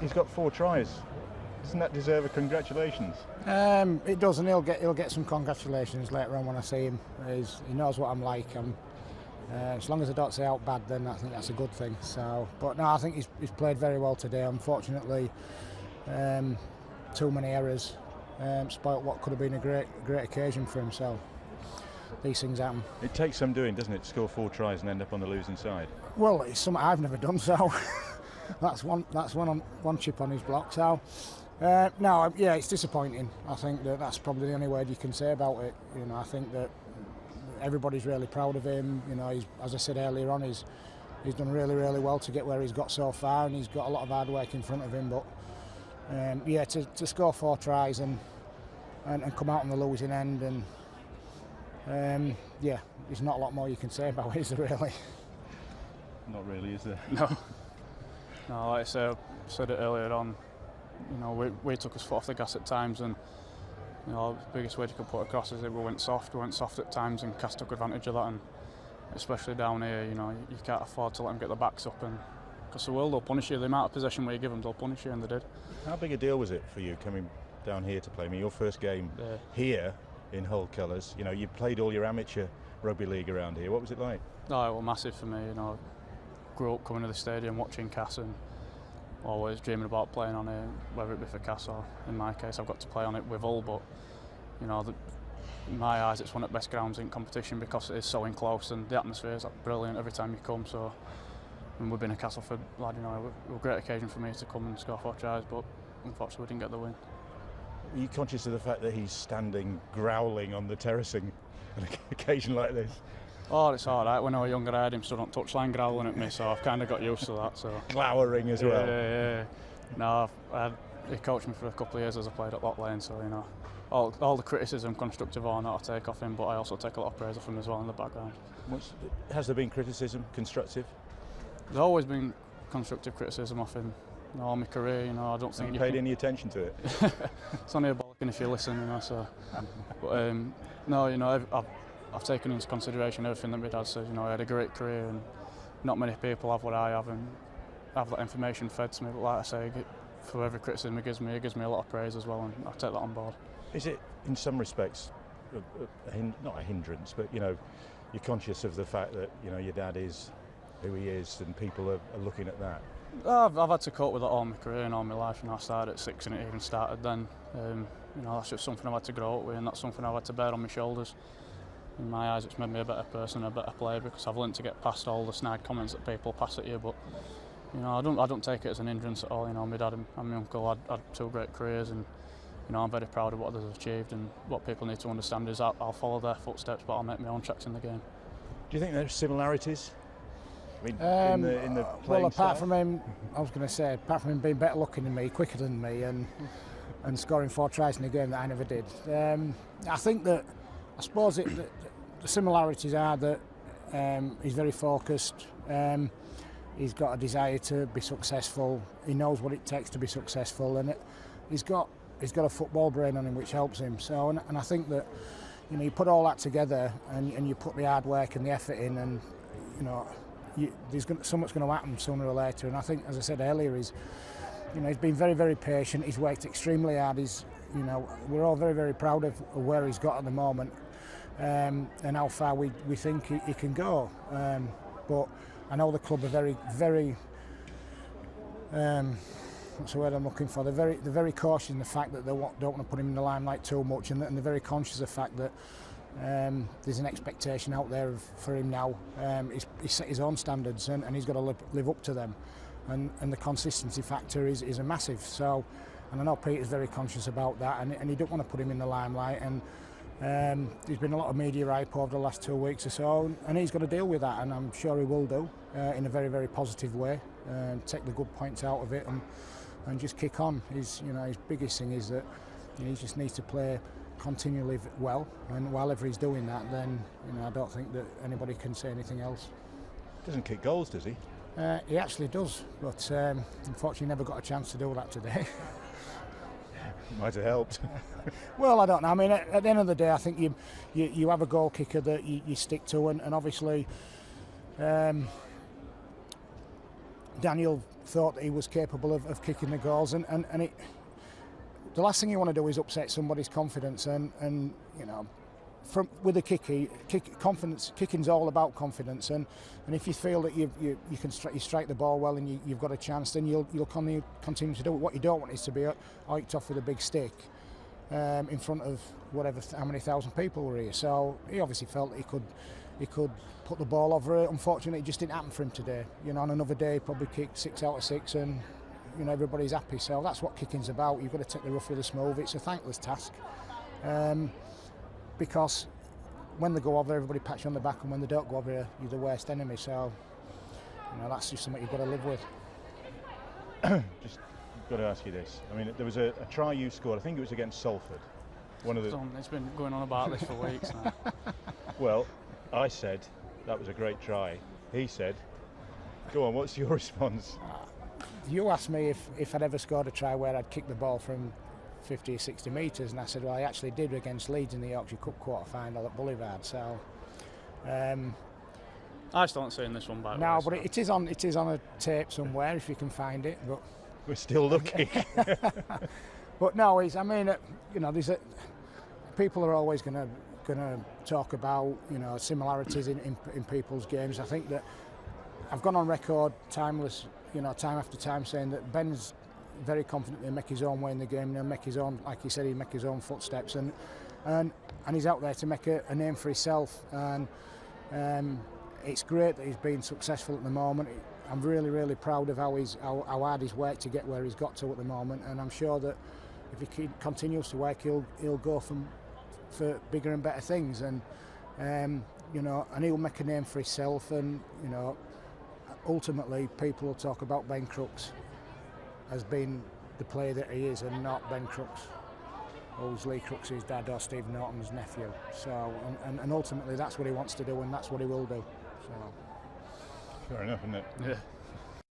He's got 4 tries. Doesn't that deserve a congratulations? It does, and he'll get some congratulations later on when I see him. He knows what I'm like. As long as I don't say out bad, then I think that's a good thing. So, but no, I think he's played very well today. Unfortunately, too many errors spoilt what could have been a great occasion for him. So these things happen. It takes some doing, doesn't it, to score 4 tries and end up on the losing side? Well, it's something I've never done, so that's one chip on his block. So no, yeah, it's disappointing. I think that's probably the only word you can say about it. You know, I think that everybody's really proud of him. You know, as I said earlier on, he's done really well to get where he's got so far, and he's got a lot of hard work in front of him. But yeah, to score 4 tries and come out on the losing end, and yeah, there's not a lot more you can say about it, is there really? Not really, is there? No, like I said it earlier on. You know, we took his foot off the gas at times, and you know, the biggest word you could put across is that we went soft at times, and Cass took advantage of that. And especially down here, you know, you can't afford to let them get the backs up, and because they'll punish you. The amount of possession where you give them, they'll punish you, and they did. How big a deal was it for you coming down here to play? I mean, your first game here in Hull colours. You know, you played all your amateur rugby league around here. What was it like? No, it was massive for me. You know, grew up coming to the stadium, watching Cass, and always dreaming about playing on it, whether it be for Cass or, in my case, I've got to play on it with Hull. But you know, in my eyes, it's one of the best grounds in competition because it is so enclosed, and the atmosphere is brilliant every time you come. So, and we've been a Castleford lad, you know, it was a great occasion for me to come and score 4 tries, but unfortunately we didn't get the win. Are you conscious of the fact that he's standing growling on the terracing on an occasion like this? Oh, it's all right. When I was younger, I had him stood on touchline growling at me, so I've kind of got used to that. So glowering as well. Yeah. No, he coached me for a couple of years as I played at Lock Lane, so you know, all the criticism, constructive or not, I take off him, but I also take a lot of praise off him as well in the background. Has there been criticism, constructive? There's always been constructive criticism off him. You know, all my career, you know, I don't think you paid any attention to it. It's only a bollocking if you listen, you know. So, but no, you know, I've taken into consideration everything that my dad says. You know, I had a great career, and not many people have what I have, and have that information fed to me. But like I say, for every criticism it gives me a lot of praise as well, and I take that on board. Is it, in some respects, not a hindrance, but you know, you're conscious of the fact that you know your dad is who he is, and people are looking at that? I've had to cope with that all my career and all my life. You know, I started at 6 and it even started then. You know, that's just something I've had to grow up with, and that's something I've had to bear on my shoulders. In my eyes, it's made me a better person, a better player, because I've learned to get past all the snide comments that people pass at you. But you know, I don't take it as an hindrance at all. You know, my dad and my uncle had 2 great careers, and you know, I'm very proud of what they've achieved. And what people need to understand is I'll follow their footsteps, but I'll make my own tracks in the game. Do you think there's similarities? I mean, in the playing well, apart style? from him, I was going to say, apart from him being better looking than me, quicker than me, and scoring 4 tries in a game that I never did, I think that, I suppose the similarities are that he's very focused. He's got a desire to be successful. He knows what it takes to be successful, and he's got a football brain on him, which helps him. So, and I think that, you know, you put all that together, and you put the hard work and the effort in, and you know, something's going to happen sooner or later. And I think, as I said earlier, he's been very patient. He's worked extremely hard. You know, we're all very proud of where he's got at the moment, and how far we think he can go. But I know the club are very what's the word I'm looking for? They're very cautious in the fact that they don't want to put him in the limelight too much, and they're very conscious of the fact that there's an expectation out there for him now. He's set his own standards, and he's got to live up to them, and the consistency factor is a massive. So, and I know Peter's very conscious about that, and he don't want to put him in the limelight. And there's been a lot of media hype over the last 2 weeks or so, and he's got to deal with that, and I'm sure he will do in a very positive way, take the good points out of it, and just kick on. His biggest thing is that he just needs to play continually well, and while ever he's doing that, then I don't think that anybody can say anything else. Doesn't kick goals, does he? He actually does, but unfortunately never got a chance to do that today. Might have helped. Well, I don't know. I mean, at the end of the day, I think you have a goal kicker that you stick to, and obviously Daniel thought that he was capable of kicking the goals, and it, the last thing you want to do is upset somebody's confidence, and you know, with a confidence, kicking's all about confidence, and if you feel that you strike the ball well and you've got a chance, then you'll continue to do it. What you don't want is to be hiked off with a big stick in front of how many thousand people were here. So he obviously felt that he could put the ball over it. Unfortunately, it just didn't happen for him today. You know, on another day, he probably kicked 6 out of 6, and you know, everybody's happy. So that's what kicking's about. You've got to take the rough with the smooth. It's a thankless task, because when they go over, everybody pats you on the back, and when they don't go over, you're the worst enemy. So you know, that's just something you've got to live with. Just got to ask you this. I mean, there was a try you scored. I think it was against Salford. It's been going on about this for weeks now. Well, I said that was a great try. He said, "Go on, what's your response?" You asked me if I'd ever scored a try where I'd kicked the ball from 50 or 60 metres, and I said, well, I actually did against Leeds in the Yorkshire Cup quarter-final at Boulevard. So I still haven't seen this one by the way. No, but it is on a tape somewhere if you can find it. But we're still looking. But no, I mean, you know, people are always going to talk about, you know, similarities in people's games. I think that I've gone on record, time after time, saying that Ben's very confident he'll make his own way in the game, and he'll make his own, like he said, he'll make his own footsteps, and he's out there to make a name for himself, and it's great that he's been successful at the moment. I'm really, really proud of how hard he's worked to get where he's got to at the moment, and I'm sure that if he continues to work, he'll go for bigger and better things, and you know, and he'll make a name for himself, and you know, ultimately people will talk about Ben Crooks as being the player that he is, and not Ben Crooks, who's Lee Crooks' dad or Steve Norton's nephew. So, and ultimately that's what he wants to do, and that's what he will do. So. Fair enough, isn't it? Yeah.